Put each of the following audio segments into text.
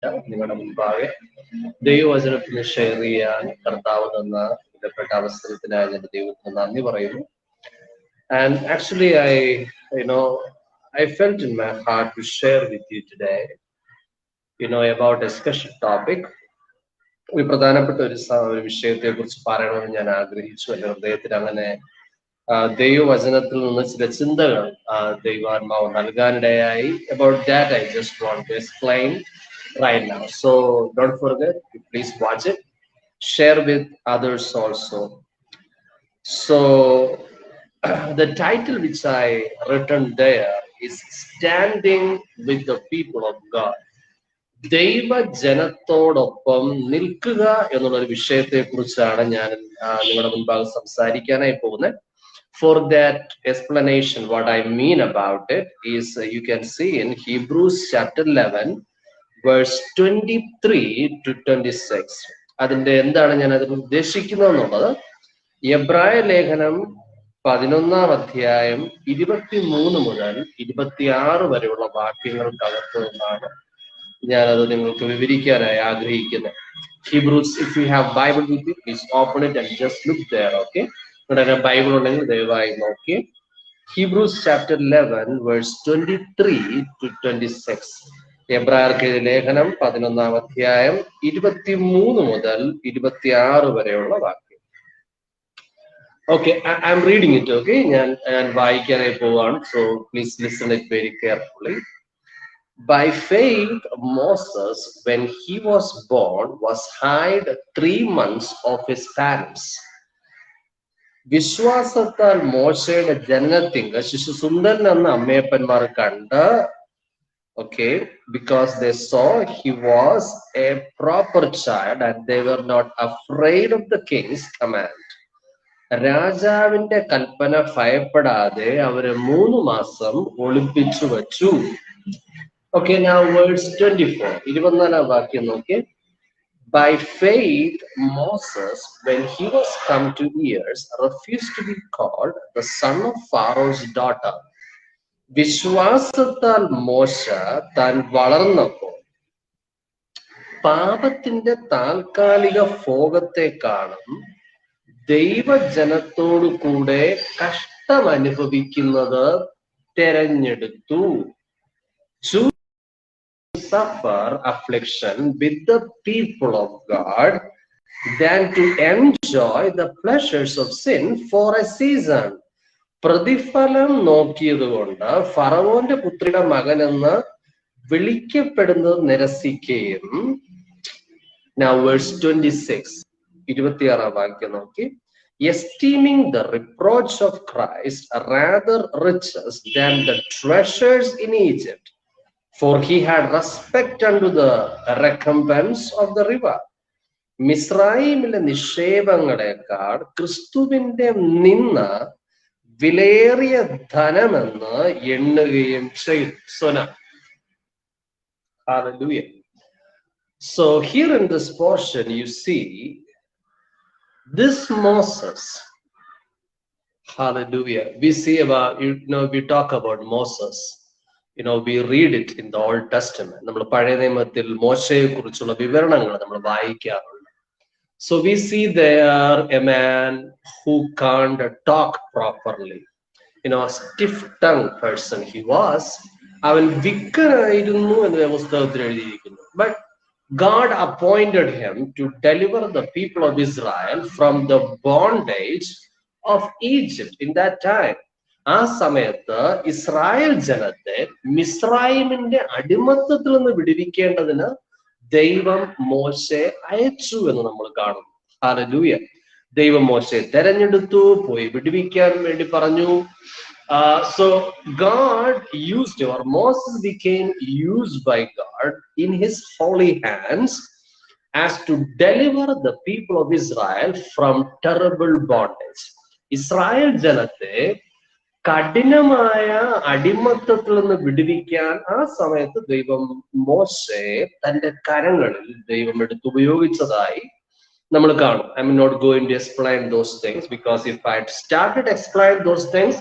നിങ്ങളുടെ മുൻപാകെ ദൈവവചനത്തിന് ഷെയർ ചെയ്യാൻ കർത്താവ് തന്ന വിധപ്പെട്ട അവസരത്തിനായി ഞാൻ ദൈവത്തിന് നന്ദി പറയുന്നു. And actually, I felt in my heart to share with you today, about a special topic. ഒരു പ്രധാനപ്പെട്ട ഒരു വിഷയത്തെ കുറിച്ച് പറയണമെന്ന് ഞാൻ ആഗ്രഹിച്ചു. എൻ്റെ ഹൃദയത്തിൽ അങ്ങനെ ദൈവവചനത്തിൽ നിന്ന് ചില ചിന്തകൾ ദൈവാത്മാവ് നൽകാനിടയായി. About that, I just want to explain right now. So don't forget, please watch it, share with others also. So the title which I written there is Standing with the People of God. ദൈവജനത്തോടൊപ്പം നിൽക്കുക എന്നുള്ളൊരു വിഷയത്തെ കുറിച്ചാണ് ഞാൻ നിങ്ങളുടെ മുൻപാകെ സംസാരിക്കാനായി പോകുന്നത്. For that explanation, what I mean about it is you can see in Hebrews chapter 11 verse 23 to 26. അതിന്റെ എന്താണ് ഞാൻ അതിൽ ഉദ്ദേശിക്കുന്നത് എന്നുള്ളത്, എബ്രായ ലേഖനം 11-ാം അധ്യായം 23 മുതൽ 26 വരെയുള്ള വാക്യങ്ങൾക്കകത്ത് നിന്നാണ് ഞാനത് നിങ്ങൾക്ക് വിവരിക്കാനായി ആഗ്രഹിക്കുന്നത്. Hebrews, if you have Bible with you, please open it and just look there, okay? നിങ്ങളുടെ ബൈബിൾ ഉണ്ടെങ്കിൽ ദയവായി നോക്കി. Hebrews chapter 11 verse 23 to 26. എബ്രായർക്ക് ലേഖനം 11-ാം അധ്യായം 23 മുതൽ 26 വരെയുള്ള വാക്യം. Okay, I'm reading it, okay? ഞാൻ വായിക്കാനായി പോവാണ്. So please listen it very carefully. By faith, Moses, when he was born, was hid 3 months of his parents. വിശ്വാസത്താൽ മോശയുടെ ജനനത്തിങ്കൽ ശിശുസുന്ദരനെന്ന് അമ്മയപ്പന്മാർ കണ്ട്, okay, because they saw he was a proper child and they were not afraid of the king's command. രാജാവിന്റെ കൽപ്പന ഭയപ്പെടാതെ അവരെ 3 മാസം ഒളിപ്പിച്ചു വച്ചു. Okay, now verse 24, 24-ാം വാക്യം നോക്കി. By faith, Moses, when he was come to years, refused to be called the son of Pharaoh's daughter. വിശ്വാസത്താൽ മോശ താൻ വളർന്നപ്പോൾ പാപത്തിന്റെ താൽക്കാലിക ഭോഗത്തെക്കാളും ദൈവജനത്തോടു കൂടെ കഷ്ടം അനുഭവിക്കുന്നത് തെരഞ്ഞെടുത്തു. Suffer affliction with the people of God than to enjoy the pleasures of sin for a season. പ്രതിഫലം നോക്കിയതുകൊണ്ട് ഫറവോന്റെ പുത്രിയുടെ മകനെന്ന് വിളിക്കപ്പെടുന്നത് നിരസിക്കുകയും. Now verse 26, 26-ാം വാക്യം നോക്കി. Esteeming the reproach of Christ rather riches than the treasures in Egypt, for he had respect unto the recompense of the reward. മിസ്രയീമിലെ നിക്ഷേപങ്ങളെക്കാൾ ക്രിസ്തുവിന്റെ നിന്ന വിലയേറിയ ധനമെന്ന് എണ്ണുകയും ചെയ്തു. Hallelujah. So here in this portion you see this Moses. Hallelujah. We see about, we talk about Moses. We read it in the Old Testament. നമ്മൾ പഴയ നിയമത്തിൽ മോശയെ കുറിച്ചുള്ള വിവരണങ്ങൾ നമ്മൾ വായിക്കാറുണ്ട്. So we see there a man who can't talk properly. A stiff-tongued person he was. അവൻ വിക്കനായിരുന്നു എന്ന് പുസ്തകത്തിൽ എഴുതിയിരിക്കുന്നു. But God appointed him to deliver the people of Israel from the bondage of Egypt in that time. ആ സമയത്ത് Israel ജനത്തെ മിസ്രയീമിന്റെ അടിമത്തത്തിൽ നിന്ന് വിടുവിക്കേണ്ടതിന് ദൈവം മോശയെ അയച്ചു എന്ന് നമ്മൾ കാണുന്നു. ഹല്ലേലൂയ. ദൈവം മോശയെ തെരഞ്ഞെടുത്തു, പോയി വിടുവിക്കാൻ വേണ്ടി പറഞ്ഞു. So God used him, or Moses became used by God in his holy hands as to deliver the people of Israel from terrible bondage. Israel ജനത്തെ കഠിനമായ അടിമത്തത്തിൽ നിന്ന് വിടുവിക്കാൻ ആ സമയത്ത് ദൈവം മോശയെ തന്റെ കരങ്ങളിൽ ദൈവം എടുത്ത് ഉപയോഗിച്ചതായി നമ്മൾ കാണും. I am not going to explain those things because if I started explain those things,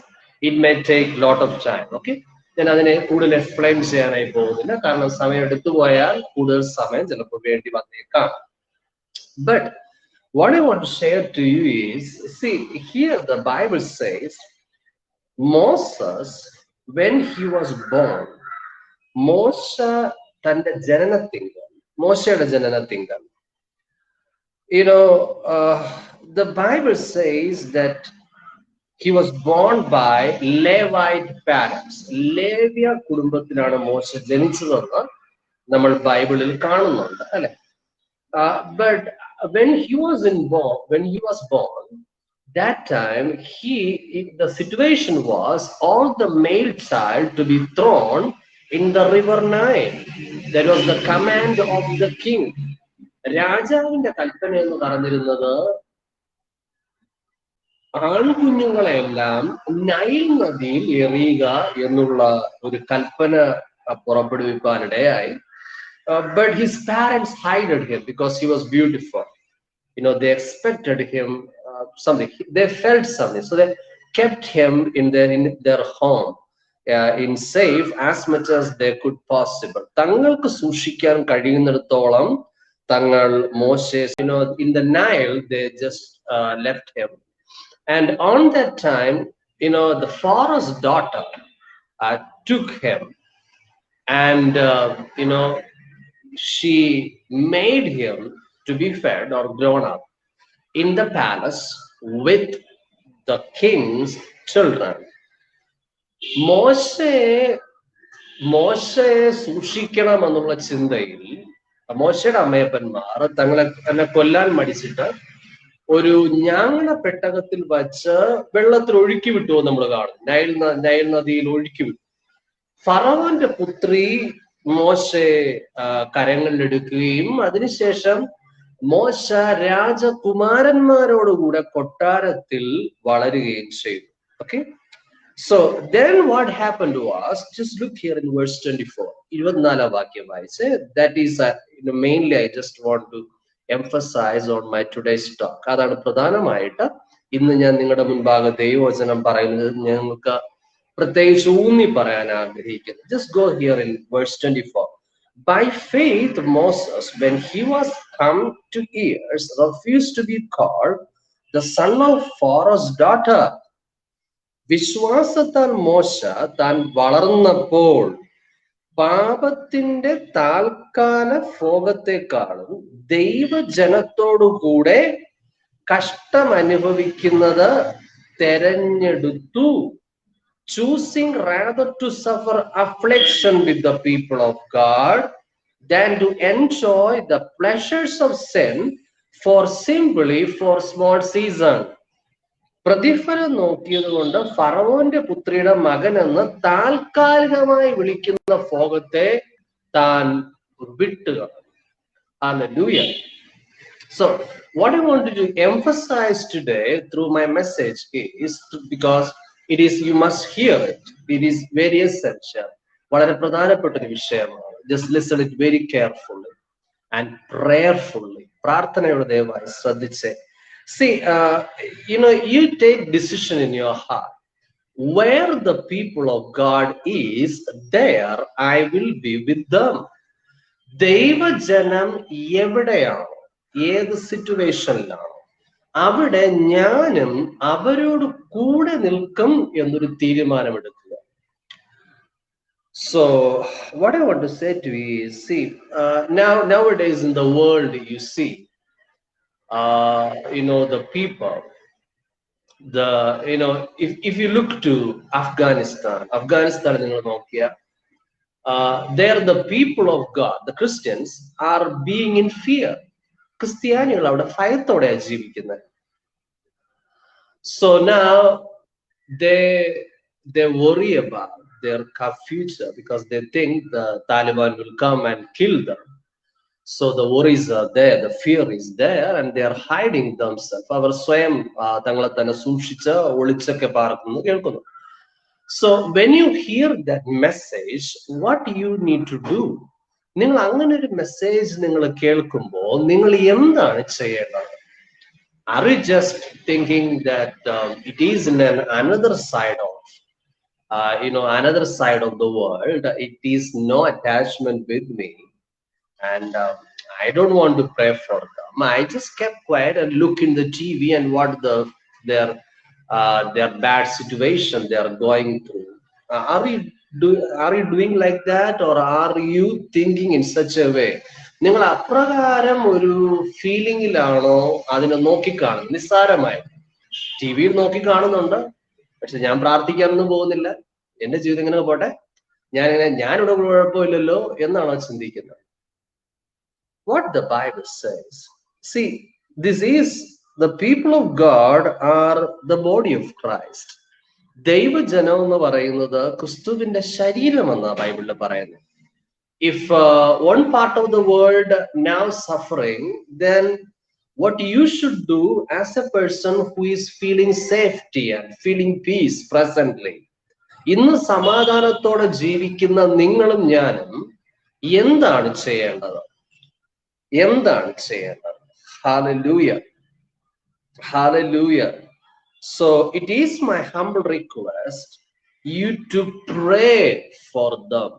it may take a lot of time. Okay, ഞാൻ അതിനെ കൂടുതൽ എക്സ്പ്ലെയിൻ ചെയ്യാനായി പോകുന്നില്ല, കാരണം സമയം എടുത്തു പോയാൽ കൂടുതൽ സമയം ചിലപ്പോൾ വേണ്ടി വന്നേക്കാം. But what I want to share to you is, see, here the Bible says Moses, when he was born, മോശ തന്റെ ജനനത്തിങ്കൽ, മോശയുടെ ജനനത്തിങ്കൽ, the Bible says that he was born by Levite parents. ലേവ്യ കുടുംബത്തിലാണ് മോശ ജനിച്ചതെന്ന് നമ്മൾ ബൈബിളിൽ കാണുന്നുണ്ട്, അല്ലെ? But when he was born, that time the situation was all the male child to be thrown in the river Nile. That was the command of the king. രാജാവിന്റെ കൽപ്പന എന്ന് പറഞ്ഞിരുന്നത് ആൺകുഞ്ഞുങ്ങളെല്ലാം നൈൽ നദിയിൽ എറിയുക എന്നുള്ള ഒരു കൽപ്പന പുറപ്പെടുവിക്കാനിടയായി. But his parents hided him because he was beautiful. They expected him something. They felt something, so they kept him in their home, in safe as much as they could possible. തങ്ങൾക്ക് സൂക്ഷിക്കാൻ കഴിയുന്നിടത്തോളം തങ്ങൾ മോശെ, in the Nile, they just left him. And on that time, the Pharaoh's daughter took him, and she made him to be fed or grown up in the palace with the king's children. മോശയെ സൂക്ഷിക്കണം എന്നുള്ള ചിന്തയിൽ മോശയുടെ അമ്മയപ്പന്മാർ തന്നെ കൊല്ലാൻ മടിച്ചിട്ട് ഒരു ഞാങ്ങണ പെട്ടകത്തിൽ വച്ച് വെള്ളത്തിൽ ഒഴുക്കി വിട്ടു നമ്മൾ കാണും. നൈൽ നദിയിൽ ഒഴുക്കി വിട്ടു. ഫറവോന്റെ പുത്രി മോശെ കരങ്ങളിലെടുക്കുകയും അതിനുശേഷം മോശ രാജകുമാരന്മാരോടുകൂടെ കൊട്ടാരത്തിൽ വളരുകയും ചെയ്തു. Okay, so then what happened was, just look here in verse 24. 24 വാക്യം വായിച്ച്. That is mainly I just want to emphasize on my today's talk. അതാണ് പ്രധാനമായിട്ട് ഇന്ന് ഞാൻ നിങ്ങളുടെ മുൻപാകെ ദൈവവചനം പറയുന്നത് ഞങ്ങൾക്ക് പ്രത്യേകിച്ച് ഊന്നി പറയാൻ ആഗ്രഹിക്കുന്നു. Just go here in verse 24. By faith Moses, when he was come to years, refused to be called the son of Pharaoh's daughter. വിശ്വാസത്താൽ മോശ താൻ വളർന്നപ്പോൾ പാപത്തിന്റെ താൽക്കാല ഭോഗത്തെക്കാളും ദൈവജനത്തോടുകൂടെ കഷ്ടം അനുഭവിക്കുന്നത് തെരഞ്ഞെടുത്തു. Choosing rather to suffer affliction with the people of God than to enjoy the pleasures of sin for small season. പ്രതിഫലം നോക്കിയത് കൊണ്ട് ഫറവോന്റെ പുത്രിയുടെ മകൻ എന്ന് താൽക്കാലികമായി വിളിക്കുന്ന ഭോഗത്തെ താൻ വിട്ടുക. Hallelujah. So what I want to emphasize today through my message is, because you must hear it. It is very essential. വളരെ പ്രധാനപ്പെട്ട ഒരു വിഷയമാണ്. Just listen it very carefully and prayerfully. പ്രാർത്ഥനയോടെ ദയവായി ശ്രദ്ധിച്ചേ. See, you take decision in your heart. Where the people of God is, there I will be with them. ദൈവജനം എവിടെയാണോ, ഏത് സിറ്റുവേഷനിലാണോ, അവിടെ ഞാനും അവരോട് കൂടെ നിൽക്കും എന്നൊരു തീരുമാനമെടുക്കുക. So what I want to say to you is, see, nowadays in the world you see, the people, if you look to Afghanistan നിങ്ങൾ നോക്കിയ, there the people of God, the Christians, are being in fear. ക്രിസ്ത്യാനികൾ അവിടെ ഭയത്തോടെയാണ് ജീവിക്കുന്നത്. So now they worry about their future because they think the Taliban will come and kill them. So the worries are there, the fear is there, and they are hiding themselves. അവർ സ്വയം തങ്ങളെ തന്നെ സൂക്ഷിച്ച് ഒളിച്ചൊക്കെ പാർക്കുന്നു കേൾക്കുന്നു. So when you hear that message, what you need to do? നിങ്ങൾ അങ്ങനെ ഒരു message നിങ്ങൾ കേൾക്കുമ്പോൾ നിങ്ങൾ എന്താണ് ചെയ്യേണ്ടത്? Are you just thinking that it is in another side of another side of the world. It is no attachment with me, and I don't want to pray for them. I just kept quiet and look in the TV and what their bad situation they are going through. Are you doing like that, or are you thinking in such a way? നിങ്ങൾ അപ്രകാരം ഒരു ഫീലിംഗിലാണോ അതിനെ നോക്കിക്കാണുന്നത്? നിസ്സാരമായി T വിയിൽ നോക്കി കാണുന്നുണ്ട്, പക്ഷെ ഞാൻ പ്രാർത്ഥിക്കാനൊന്നും പോകുന്നില്ല, എന്റെ ജീവിതം ഇങ്ങനെ പോട്ടെ, ഞാനിവിടെ കുഴപ്പമില്ലല്ലോ എന്നാണോ ചിന്തിക്കുന്നത്? What the Bible says. See, this is the people of God are the body of Christ. ദൈവജനം എന്ന് പറയുന്നത് ക്രിസ്തുവിന്റെ ശരീരം എന്നാണ് ബൈബിളിൽ പറയുന്നത്. If one part of the world now suffering, then what you should do as a person who is feeling safety and feeling peace presently, ഇന്ന് സമാധാനത്തോടെ ജീവിക്കുന്ന നിങ്ങളും ഞാനും എന്താണ് ചെയ്യേണ്ടത്? എന്താണ് ചെയ്യേണ്ടത്? Hallelujah. Hallelujah. So it is my humble request you to pray for them.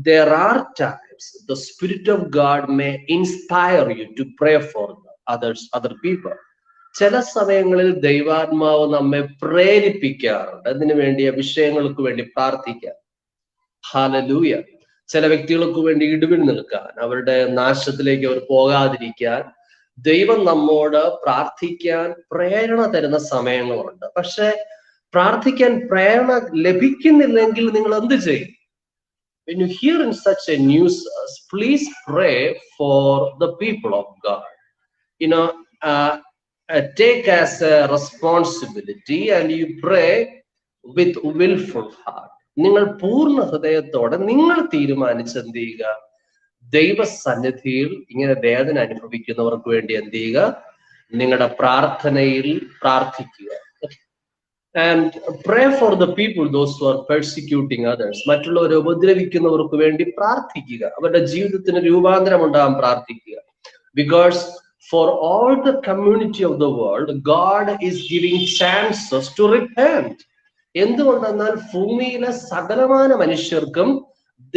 There are times the Spirit of God may inspire you to pray for other people. ചില സമയങ്ങളിൽ ദൈവാത്മാവ് നമ്മെ പ്രേരിപ്പിക്കാറുണ്ട് അതിനു വേണ്ടിയ വിഷയങ്ങൾക്ക് വേണ്ടി പ്രാർത്ഥിക്കാൻ. ഹല്ലേലൂയ. ചില വ്യക്തികൾക്ക് വേണ്ടി ഇടിവിൽ നിൽക്കാൻ, അവരുടെ നാശത്തിലേക്ക് അവർ പോകാതിരിക്കാൻ ദൈവം നമ്മോട് പ്രാർത്ഥിക്കാൻ പ്രേരണ തരുന്ന സമയങ്ങളുണ്ട്. പക്ഷെ പ്രാർത്ഥിക്കാൻ പ്രേരണ ലഭിക്കുന്നില്ലെങ്കിൽ നിങ്ങൾ എന്ത് ചെയ്യും? When you hear in such a news, please pray for the people of God. Take as a responsibility and you pray with willful heart. നിങ്ങൾ പൂർണ്ണ ഹൃദയത്തോടെ നിങ്ങൾ തീരുമാനിച്ച് എന്ത് ചെയ്യുക? ദൈവസന്നിധിയിൽ ഇങ്ങനെ വേദന അനുഭവിക്കുന്നവർക്ക് വേണ്ടി എന്ത് ചെയ്യുക? നിങ്ങളുടെ പ്രാർത്ഥനയിൽ പ്രാർത്ഥിക്കുക. And pray for the people, those who are persecuting others. മറ്റുള്ളവരെ ഉപദ്രവിക്കുന്നവർക്ക് വേണ്ടി പ്രാർത്ഥിക്കുക. അവരുടെ ജീവിതത്തിന് രൂപാന്തരം ഉണ്ടാകാൻ പ്രാർത്ഥിക്കുക. Because for all the community of the world, God is giving chances to repent. എന്തുകൊണ്ടെന്നാൽ ഭൂമിയിലെ സകലമാന മനുഷ്യർക്കും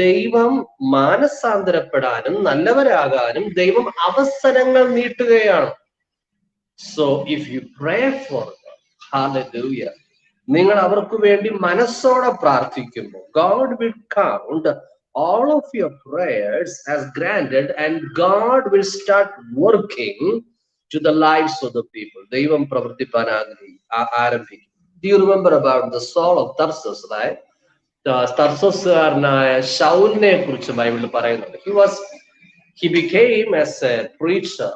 ദൈവം മാനസാന്തരപ്പെടാനും നല്ലവരാകാനും ദൈവം അവസരങ്ങൾ നീട്ടുകയാണ്. So if you pray for them, hallelujah, നിങ്ങൾ അവർക്ക് വേണ്ടി മനസ്സോടെ പ്രാർത്ഥിക്കുമ്പോൾ God will count all of your prayers as granted and God will start working to the lives of the people. ദൈവം പ്രവർത്തിപ്പാൻ ആരംഭിക്കും. Do you remember about the Saul of Tarsus, right? തർസോസുകാരനായ ശൗലിനെ കുറിച്ച് ബൈബിളിൽ പറയുന്നുണ്ട്. He became as a preacher,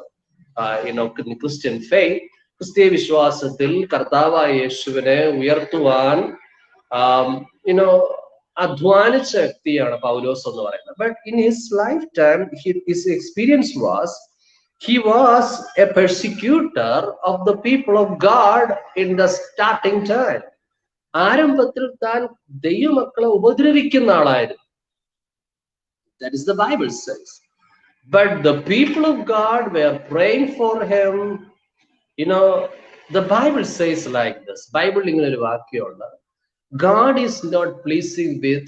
in Christian faith. ക്രിസ്തീയ വിശ്വാസത്തിൽ കർത്താവായ യേശുവിനെ ഉയർത്തുവാൻ അധ്വാനിച്ച വ്യക്തിയാണ് പൗലോസ് എന്ന് പറയുന്നത്. But in his lifetime, his experience was he was a persecutor of the people of God in the starting time. ആരംഭത്തിൽ താൻ ദൈവമക്കളെ ഉപദ്രവിക്കുന്ന ആളായിരുന്നു. That is the Bible says. But the people of God were praying for him. The Bible says like this. Bible ഇങ്ങനെ ഒരു വാക്യമുണ്ട്. God is not pleasing with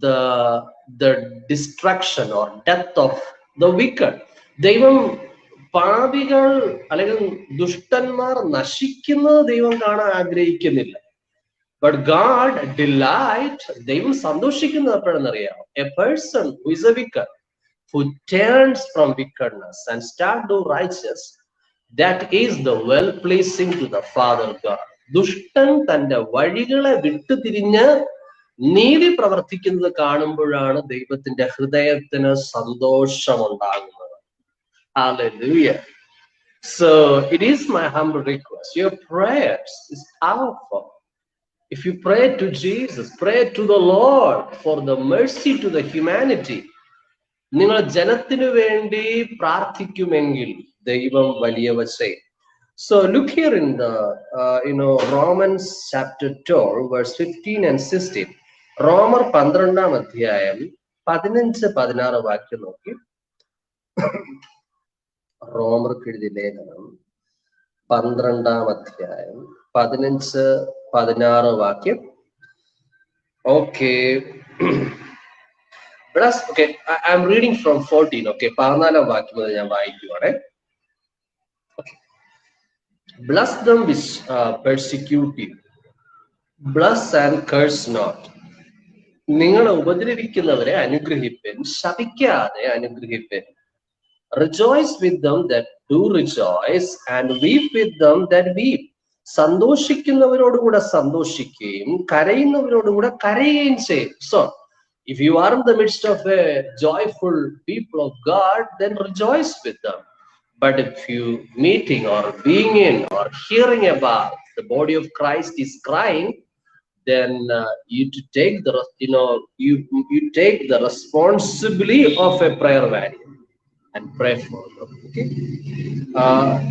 the destruction or death of the wicked. ദൈവം പാപികൾ അല്ലെങ്കിൽ ദുഷ്ടന്മാർ നശിക്കുന്നത് ദൈവം കാണാൻ ആഗ്രഹിക്കുന്നില്ല. But God delight, ദൈവം സന്തോഷിക്കുന്നത് എപ്പോഴെന്നറിയാം? A person who is a wicked, who turns from wickedness and start to righteous, that is the well pleasing to the Father God. ദുഷ്ടൻ തന്റെ വഴികളെ വിട്ടുതിരിഞ്ഞ് നീതി പ്രവർത്തിക്കുന്നത് കാണുമ്പോഴാണ് ദൈവത്തിന്റെ ഹൃദയത്തിന് സന്തോഷമുണ്ടാകുന്നത്. Hallelujah. So it is my humble request. Your prayers is powerful. If you pray to Jesus, pray to the Lord for the mercy to the humanity. നിങ്ങൾ ജനത്തിനു വേണ്ടി പ്രാർത്ഥിക്കുമെങ്കിൽ ദൈവം വലിയവ ചെയ്യും. So look here in the Romans chapter 12 verse 15 and 16. റോമർ 12-ാം അധ്യായം 15-16 വാക്യം നോക്കി. റോമർക്ക് എഴുതിയ ലേഖനം 12-ാം അധ്യായം 15-16 വാക്യം. Okay. Bless, okay, I'm reading from 14, okay. 14 വാക്യം മുതൽ ഞാൻ വായിക്കുവാണേ. Okay. Bless them which persecute you. Bless and curse not. നിങ്ങളെ ഉപദ്രവിക്കുന്നവരെ അനുഗ്രഹിപ്പിൻ, ശപിക്കാതെ അനുഗ്രഹിപ്പിൻ. Rejoice with them that do rejoice and weep with them that weep. സന്തോഷിക്കുന്നവരോടുകൂടെ സന്തോഷിക്കുകയും കരയുന്നവരോടുകൂടെ കരയുകയും ചെയ്യും. So, if you are in the midst of a joyful people of God, then rejoice with them. But if you meeting or being in or hearing about the body of Christ is crying, then you to take the you take the responsibility of a prayer value and pray for them. Okay.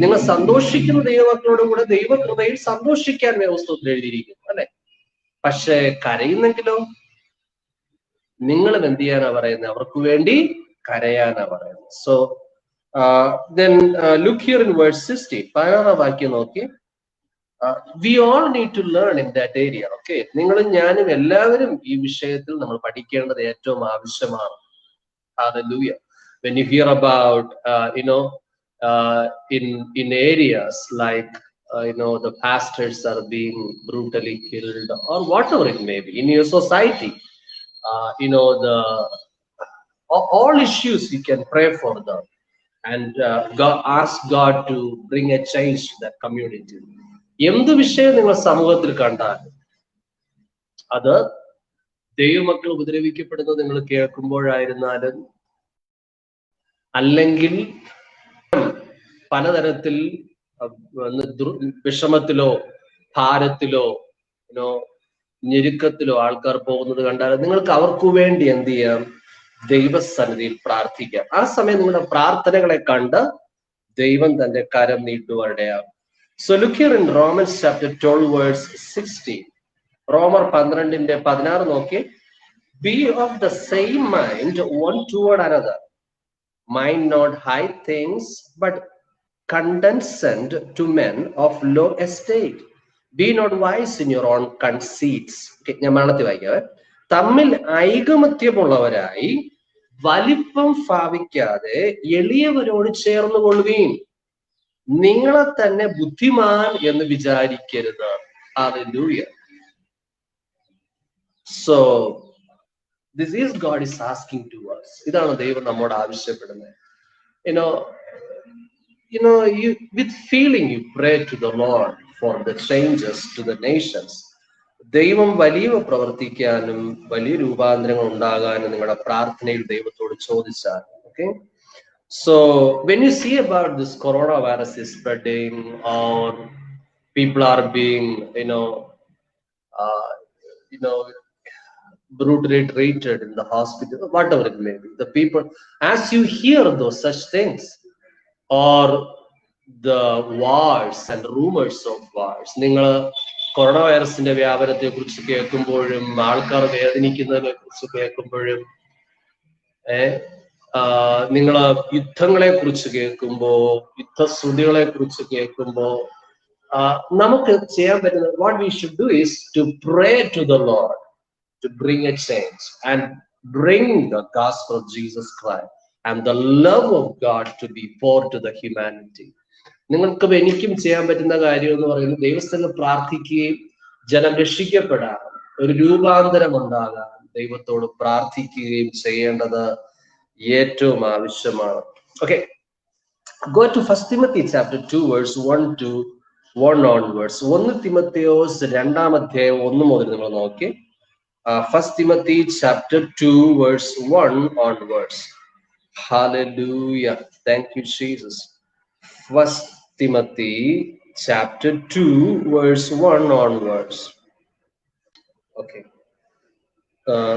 നിങ്ങൾ സന്തോഷിക്കുന്ന ദൈവമക്കളോടും കൂടെ ദൈവകൃപയിൽ സന്തോഷിക്കാൻ വേദപുസ്തകത്തിൽ എഴുതിയിരിക്കുന്നു അല്ലെ. പക്ഷെ കരയുന്നെങ്കിലോ നിങ്ങളും എന്ത് ചെയ്യാനാ പറയുന്നത്? അവർക്ക് വേണ്ടി കരയാനാ പറയുന്നത്. So then look here in verse 60. 16 വാക്യം നോക്കി. We all need to learn in that area. Okay. നിങ്ങളും ഞാനും എല്ലാവരും ഈ വിഷയത്തിൽ നമ്മൾ പഠിക്കേണ്ടത് ഏറ്റവും ആവശ്യമാണ്. Hallelujah. When you hear about in areas like the pastors are being brutally killed or whatever it may be in your society, all issues you can pray for them and ask God to bring a change to that community. എന്ത് വിഷയം നിങ്ങൾ സമൂഹത്തിൽ കണ്ടാൽ അത് ദൈവമക്കൾ ഉപദ്രവിക്കപ്പെടുന്നത് നിങ്ങൾ കേൾക്കുമ്പോഴായിരുന്നാലും അല്ലെങ്കിൽ പലതരത്തിൽ വിഷമത്തിലോ ഭാരത്തിലോ ഞെരുക്കത്തിലോ ആൾക്കാർ പോകുന്നത് കണ്ടാൽ നിങ്ങൾക്ക് അവർക്ക് വേണ്ടി എന്ത് ചെയ്യാം? ദൈവസന്നിധിയിൽ പ്രാർത്ഥിക്കാം. ആ സമയം നിങ്ങളുടെ പ്രാർത്ഥനകളെ കണ്ട് ദൈവം തന്റെ കരം നീട്ടുവാനിടയാകും. So look here in Romans chapter 12 verse 16. റോമർ 12:16 നോക്കി. Be of the same mind one toward another. Mind not high things, but condescend to men of low estate. Be not wise in your own conceits. ഞാൻ മലയാളത്തിൽ വായിക്കാം. തമ്മിൽ ഐകമത്യമുള്ളവരായി വലിപ്പം ഭാവിക്കാതെ എളിയവരോട് ചേർന്ന് കൊള്ളുകയും നിങ്ങളെ തന്നെ ബുദ്ധിമാൻ എന്ന് വിചാരിക്കരുത്. Hallelujah. So this is God is asking to us. ഇതാണ് ദൈവം നമ്മോട് ആവശ്യപ്പെടുന്നത്. You with feeling you pray to the Lord for the changes to the nations. ദൈവം വലിയ പ്രവർത്തിക്കാനും വലിയ രൂപാന്തരങ്ങൾ ഉണ്ടാകാനും നിങ്ങളുടെ പ്രാർത്ഥനയിൽ ദൈവത്തോട് ചോദിച്ചാൽ. Okay. So when you see about this coronavirus is spreading or people are being brutally treated in the hospital, whatever it may be, the people, as you hear those such things or the wars and rumors of wars, നിങ്ങൾ corona വൈറസിന്റെ വ്യാപനത്തെ കുറിച്ച് കേൾക്കുമ്പോഴും ആൾക്കാർ വേദനിക്കുന്നതിനെ കുറിച്ച് കേൾക്കുമ്പോഴും നിങ്ങൾ യുദ്ധങ്ങളെ കുറിച്ച് കേൾക്കുമ്പോ യുദ്ധശ്രുതികളെ കുറിച്ച് കേൾക്കുമ്പോ നമുക്ക് ചെയ്യാൻ പറ്റുന്നത് what we should do is to pray to the Lord to bring a change and bring the gospel of Jesus Christ and the love of God to be poured to the humanity. നിങ്ങൾക്ക് എനിക്കും ചെയ്യാൻ പറ്റുന്ന കാര്യം എന്ന് പറയുന്നത് ദൈവസ്ഥലം പ്രാർത്ഥിക്കുകയും ജനം രക്ഷിക്കപ്പെടാൻ ഒരു രൂപാന്തരം ഉണ്ടാകാൻ ദൈവത്തോട് പ്രാർത്ഥിക്കുകയും ചെയ്യേണ്ടത് ഏറ്റവും ആവശ്യമാണ്. Okay, go to 1 Timothy chapter 2 verse 1 to 1 onwards. 1 തിമോഥെയോസ് 2-ാം അധ്യായം 1 മുതൽ നിങ്ങൾ നോക്കി. 1 Timothy chapter 2 verse 1 onwards. Hallelujah. Thank you, Jesus. 1 Timothy chapter 2 verse 1 onwards. Okay.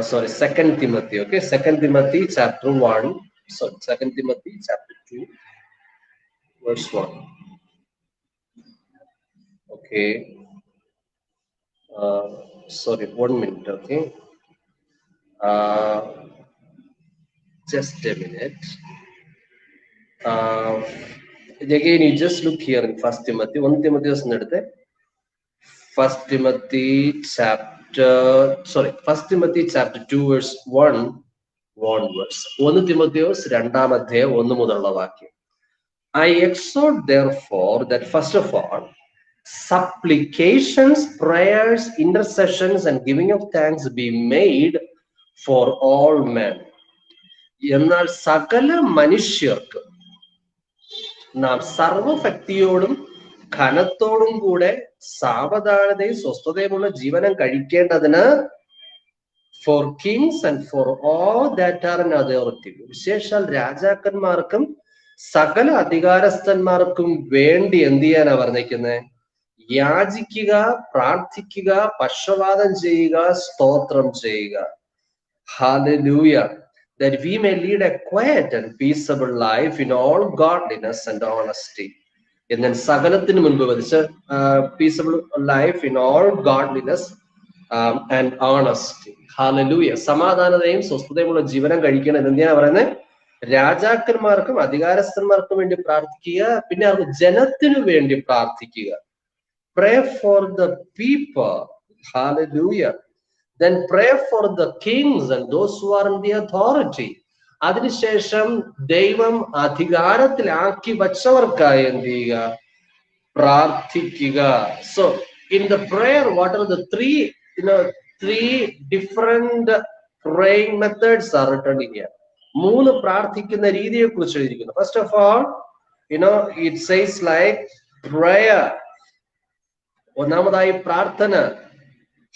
Sorry, 2 Timothy. Okay, 2 Timothy chapter 1. Sorry, 2 Timothy chapter 2 verse 1. Okay. Sorry, 1 minute. Okay. Just a minute. Again, you just look here in 1 Timothy. 1 Timothy is not there. 1 Timothy chapter 2 verse 1 onwards. 1 തിമോഥെയോസ് 2-ാം അധ്യായം 1 മുതലുള്ള വാക്യം. I exhort therefore that first of all supplications, prayers, intercessions and giving of thanks be made for all men. എന്നാൽ സകല മനുഷ്യർക്ക് നാം സർവഭക്തിയോടും ഘനത്തോടും കൂടെ സാവധാനതയും സ്വസ്ഥതയുമുള്ള ജീവനം കഴിക്കേണ്ടതിന് for kings and for all that are in authority, വിശേഷാൽ രാജാക്കന്മാർക്കും സകല അധികാരസ്ഥന്മാർക്കും വേണ്ടി എന്ത് ചെയ്യാനാ പറഞ്ഞിരിക്കുന്നത്? യാചിക്കുക, പ്രാർത്ഥിക്കുക, പക്ഷവാദം ചെയ്യുക, സ്തോത്രം ചെയ്യുക. Hallelujah. That we may lead a quiet and peaceable life in all godliness and honesty. എന്നാൽ സകലത്തിന് മുൻപ് വധിച്ച് peaceable life in all godliness and honesty. Hallelujah. സമാധാനതയും സ്വസ്ഥതയുമുള്ള ജീവനം കഴിക്കണം. എന്തിനാ പറയുന്നത്? രാജാക്കന്മാർക്കും അധികാരസ്ഥന്മാർക്കും വേണ്ടി പ്രാർത്ഥിക്കുക, പിന്നെ അവർക്ക് ജനത്തിനു വേണ്ടി പ്രാർത്ഥിക്കുക. Pray for the people. Hallelujah. Then pray for the kings and those who are in the authority. അതിനുശേഷം ദൈവം അധികാരത്തിലാക്കി വച്ചവർക്കായി എന്ത് ചെയ്യുക? പ്രാർത്ഥിക്കുക. So in the prayer, what are the three different praying methods are written here? 3 പ്രാർത്ഥിക്കുന്ന രീതിയെ കുറിച്ച് എഴുതിയിരിക്കുന്നു. First of all, it says like prayer. ഒന്നാമതായി പ്രാർത്ഥന.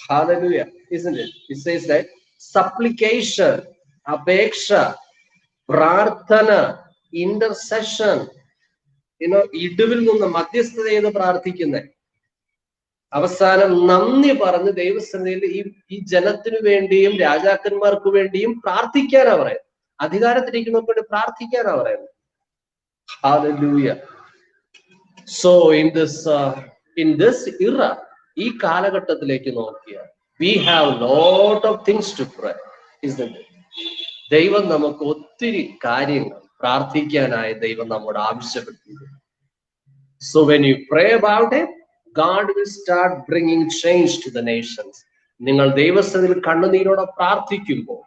Hallelujah, isn't it? It says that supplication, അപേക്ഷ, പ്രാർത്ഥന, intercession, ഇടുവിൽ നിന്ന് മധ്യസ്ഥത ചെയ്ത് പ്രാർത്ഥിക്കുന്നത്. അവസാനം നന്ദി പറഞ്ഞ് ദൈവസന്നിധിയിൽ ഈ ജനത്തിനു വേണ്ടിയും രാജാക്കന്മാർക്ക് വേണ്ടിയും പ്രാർത്ഥിക്കാനാ പറയുന്നത്. അധികാരത്തിരിക്കുന്നവർക്ക് വേണ്ടി പ്രാർത്ഥിക്കാനാ പറയുന്നത്. Hallelujah. So in this era, ഈ കാലഘട്ടത്തിലേക്ക് നോക്കിയാൽ we have lot of things to pray, isn't it? ദൈവം നമുക്ക് ഒത്തിരി കാര്യങ്ങൾ പ്രാർത്ഥിക്കാനായി ദൈവം നമ്മോട് ആവശ്യപ്പെട്ടിരിക്കുന്നു. So when you pray about it, God will start bringing change to the nations. നിങ്ങൾ ദൈവസന്നിധിയിൽ കണ്ണുനീരോടെ പ്രാർത്ഥിക്കുമ്പോൾ,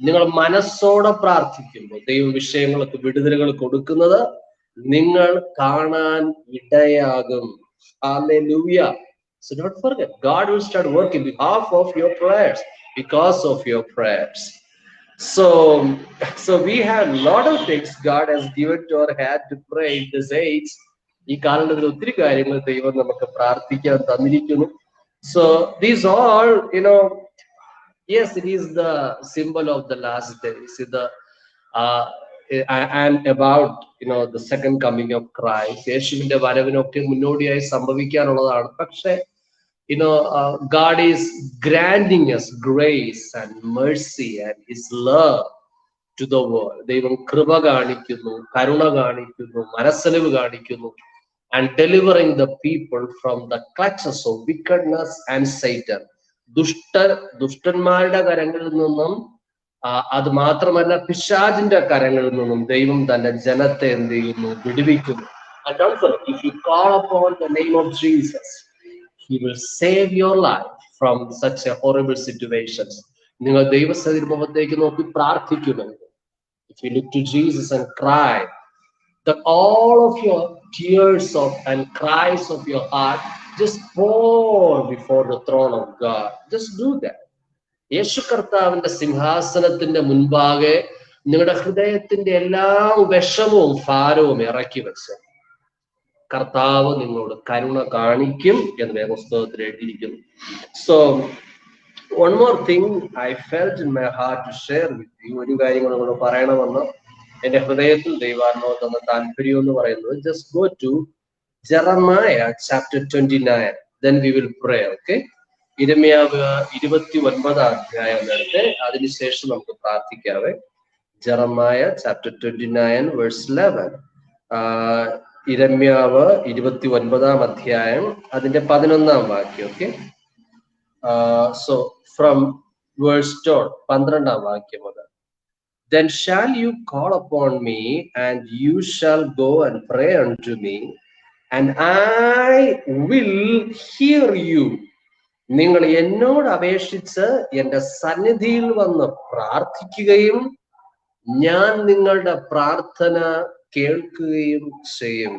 നിങ്ങൾ മനസ്സോടെ പ്രാർത്ഥിക്കുമ്പോൾ ദൈവ വിഷയങ്ങൾക്ക് വിടുതലുകൾ കൊടുക്കുന്നത് നിങ്ങൾ കാണാൻ ഇടയാകും. Hallelujah. So don't forget, God will start working on behalf of your prayers because of your prayers. So we have a lot of things God has given to our hand to pray in this age. ഈ കാലഘട്ടത്തിൽ ഒത്തിരി കാര്യങ്ങൾ ദൈവം നമുക്ക് പ്രാർത്ഥിക്കാൻ തന്നിരിക്കുന്നു. So these all, yes, it is the symbol of the last days, and about the second coming of Christ. യേശുവിന്റെ വരവിനൊക്കെ മുന്നോടിയായി സംഭവിക്കാനുള്ളതാണ്. പക്ഷേ God is granting us grace and mercy and His love to the world. ദൈവം കൃപ കാണിക്കുന്നു, കരുണ കാണിക്കുന്നു, മനസ്സലിവ് കാണിക്കുന്നു, and delivering the people from the clutches of wickedness and Satan. ദുഷ്ടന്മാരുടെ കരങ്ങളിൽ നിന്നും, അത് മാത്രമല്ല പിശാചിന്റെ കരങ്ങളിൽ നിന്നും ദൈവം തന്റെ ജനത്തെ എന്ത് ചെയ്യുന്നു? വിടുവിക്കുന്നു. And don't forget, if you call upon the name of Jesus, He will save your life from such a horrible situations. നിങ്ങൾ ദൈവസന്നിധിയിൽ മുഖത്തേക്ക് നോക്കി പ്രാർത്ഥിക്കുമെങ്കിൽ, if you look to Jesus and cry, that all of your tears and cries of your heart just pour before the throne of God. Just do that. യേശു കർത്താവിന്റെ സിംഹാസനത്തിന്റെ മുൻപാകെ നിങ്ങളുടെ ഹൃദയത്തിന്റെ എല്ലാ വിഷമവും ഭാരവും ഇറക്കി വെച്ച് കർത്താവ് നിങ്ങളോട് കരുണ കാണിക്കും എന്ന് പുസ്തകത്തിൽ എഴുതിയിരിക്കുന്നു. So one more thing I felt in my heart to share with you. ഒരു കാര്യം കൂടെ പറയണമെന്ന് എന്റെ ഹൃദയത്തിൽ ദൈവാത്മാവ് തന്ന താല്പര്യം എന്ന് പറയുന്നത്, just go to Jeremiah chapter 29, then we will pray. Okay, ഇരമ്യാവ് 29-ാം അധ്യായം എടുത്ത് അതിനുശേഷം നമുക്ക് പ്രാർത്ഥിക്കാവേ. Jeremiah chapter 29 verse 11. ഇരമ്യാവ് 29-ാം അധ്യായം അതിന്റെ 11-ാം വാക്യം. ഓക്കെ, so from verse 12-ാം വാക്യം മുതൽ, then shall you call upon me and you shall go and pray unto me and I will hear you. നിങ്ങൾ എന്നോട് അപേക്ഷിച്ച് എന്റെ സന്നിധിയിൽ വന്ന് പ്രാർത്ഥിക്കുകയും ഞാൻ നിങ്ങളുടെ പ്രാർത്ഥന കേൾക്കുകയും ചെയ്യും.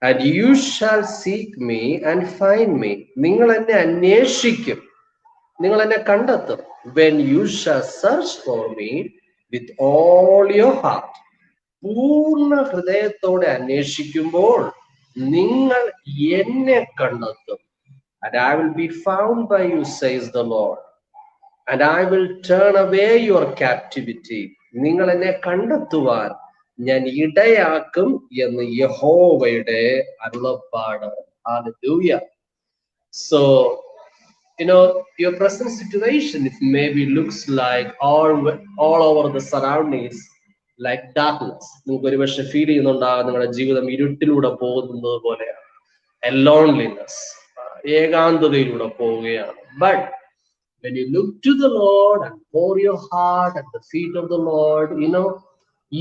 And you shall seek me and find me. നിങ്ങൾ എന്നെ അന്വേഷിക്കും, നിങ്ങൾ എന്നെ കണ്ടെത്തും. When you shall search for me with all your heart. പൂർണ്ണ ഹൃദയത്തോടെ അന്വേഷിക്കുമ്പോൾ നിങ്ങൾ എന്നെ കണ്ടെത്തും. And I will be found by you, says the Lord. And I will turn away your captivity. നിങ്ങൾ എന്നെ കണ്ടെത്തുവാൻ ഞാൻ ഇടയാക്കും എന്ന് യഹോവയുടെ അരുളപ്പാട്. Hallelujah. So, your present situation, if maybe looks like all over the surroundings like darkness. നിങ്ങൾക്ക് ഒരു പക്ഷെ ഫീൽ ചെയ്യുന്നുണ്ടാകും നിങ്ങളുടെ ജീവിതം ഇരുട്ടിലൂടെ പോകുന്നത് പോലെയാണ്. A loneliness, ഏകാന്തതയിലൂടെ പോവുകയാണ്. But when you look to the Lord and pour your heart at the feet of the Lord,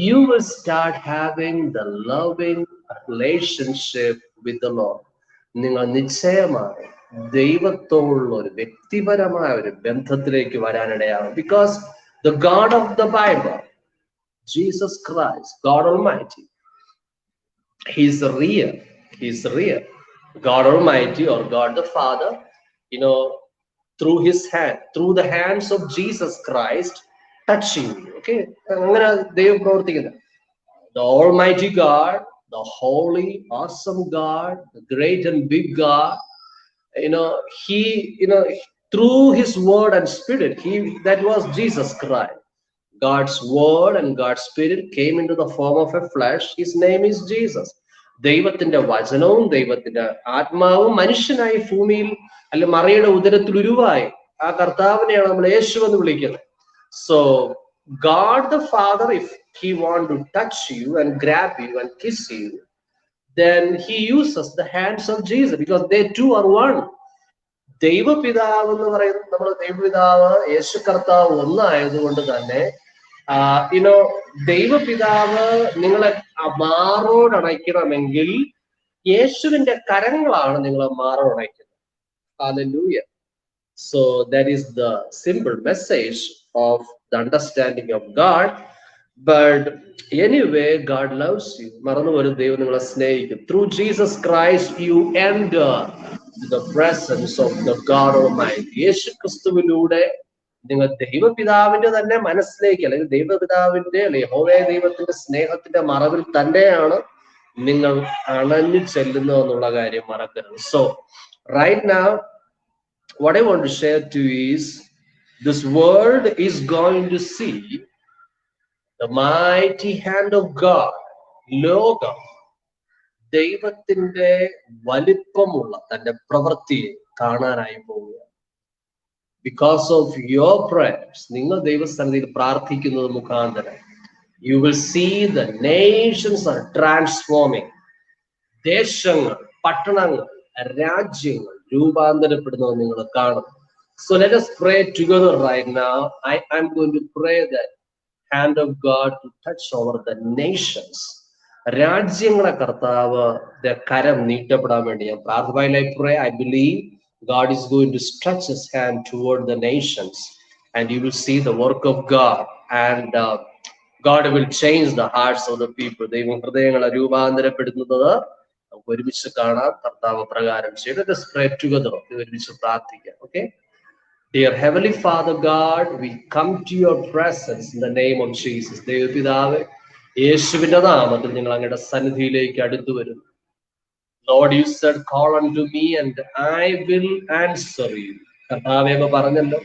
you will start having the loving relationship with the Lord. നിങ്ങൾ നിശ്ചയമായി ദൈവത്തോടുള്ള ഒരു വ്യക്തിപരമായ ഒരു ബന്ധത്തിലേക്ക് വരാനിടയാകും. Because the God of the Bible, Jesus Christ, God Almighty, He's real. He's real. God Almighty or God the Father, through his hand, through the hands of Jesus Christ touching you. Okay, അങ്ങനെ ദൈവം പ്രവർത്തിക്കുന്നത്. The Almighty God, the holy, awesome God, the great and big God, he, through his word and spirit, that was Jesus Christ. God's word and God's spirit came into the form of a flesh. His name is Jesus. ദൈവത്തിന്റെ വചനവും ദൈവത്തിന്റെ ആത്മാവും മനുഷ്യനായി ഭൂമിയിൽ അല്ലെ മറിയുടെ ഉദരത്തിൽ ഉരുവായി. ആ കർത്താവിനെയാണ് നമ്മൾ യേശു എന്ന് വിളിക്കുന്നത്. So God the Father, if he want to touch you and grab you and kiss you, then he uses the hands of Jesus, because they two are one. ദൈവപിതാവ് എന്ന് പറയുന്നത്, നമ്മൾ ദൈവപിതാവ് യേശു കർത്താവ് ഒന്നായതുകൊണ്ട് തന്നെ ദൈവപിതാവ് നിങ്ങളെ മാറോടണയ്ക്കണമെങ്കിൽ യേശുവിന്റെ കരങ്ങളാണ് നിങ്ങളെ മാറോടണയ്ക്കുന്നത്. Hallelujah. So that is the simple message of the understanding of God. But anyway, God loves you. മറന്നു വരും, ദൈവം നിങ്ങളെ സ്നേഹിക്കും. Through Jesus Christ you enter the presence of the God Almighty. യേശു ക്രിസ്തുവിലൂടെ നിങ്ങൾ ദൈവപിതാവിന്റെ തന്നെ മനസ്സിലേക്ക്, അല്ലെങ്കിൽ ദൈവപിതാവിന്റെ യഹോവേ ദൈവത്തിന്റെ സ്നേഹത്തിന്റെ മറവിൽ തന്നെയാണ് നിങ്ങൾ അണഞ്ഞു ചെല്ലുന്നത് എന്നുള്ള കാര്യം മറക്കരുത്. So right now, what I want to share to you is, this world is going to see the mighty hand of God. ലോകം ദൈവത്തിന്റെ വലിപ്പമുള്ള തന്റെ പ്രവൃത്തിയെ കാണാനായി പോവുകയാണ്. Because of your prayers, നിങ്ങൾ ദൈവസന്നിധിയിൽ പ്രാർത്ഥിക്കുന്നത് മുഖാന്തരം, you will see the nations are transforming. ദേശങ്ങൾ, പട്ടണങ്ങൾ, രാജ്യങ്ങൾ രൂപാന്തരപ്പെടുന്നത് നിങ്ങൾ കാണും. So let us pray together right now. I am going to pray that hand of God to touch over the nations. രാജ്യങ്ങളെ കർത്താവ് കരം നീട്ടപ്പെടാൻ വേണ്ടി ഞാൻ പ്രാർത്ഥന. I pray, I believe God is going to stretch his hand toward the nations, and you will see the work of God, and God will change the hearts of the people. ദൈവം ഹൃദയങ്ങളെ രൂപാന്തരപ്പെടുന്നത് നമുക്ക് ഒരുമിച്ച് കാണാം. കർത്താവ് പ്രകാരം ചെയ്ത് Let us pray together. ഒരുമിച്ച് പ്രാർത്ഥിക്കാം. Okay. Dear Heavenly Father God, we come to your presence in the name of Jesus. ദൈവപിതാവേ, യേശുവിന്റെ നാമത്തിൽ ഞങ്ങൾ അങ്ങയുടെ സന്നിധിയിലേക്ക് അടുത്തു വരുന്നു. Lord, you said, call unto me and I will answer you. കർത്താവേ പറഞ്ഞല്ലോ,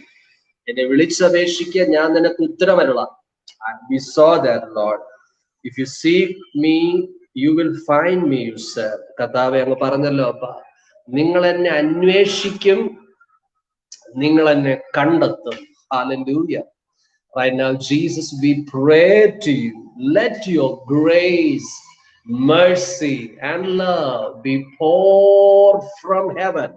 എന്നെ വിളിച്ചപേക്ഷിക്കുക, ഞാൻ നിനക്ക് ഉത്തരമരുളാം. And we saw that, Lord. If you seek me, you will find me, you said. കർത്താവേ അങ്ങ് പറഞ്ഞല്ലോ, അപ്പ നിങ്ങൾ എന്നെ അന്വേഷിക്കും, നിങ്ങൾ എന്നെ കണ്ടെത്തും. Hallelujah. Right now, Jesus, we pray to you. Let your grace, mercy and love be poured from heaven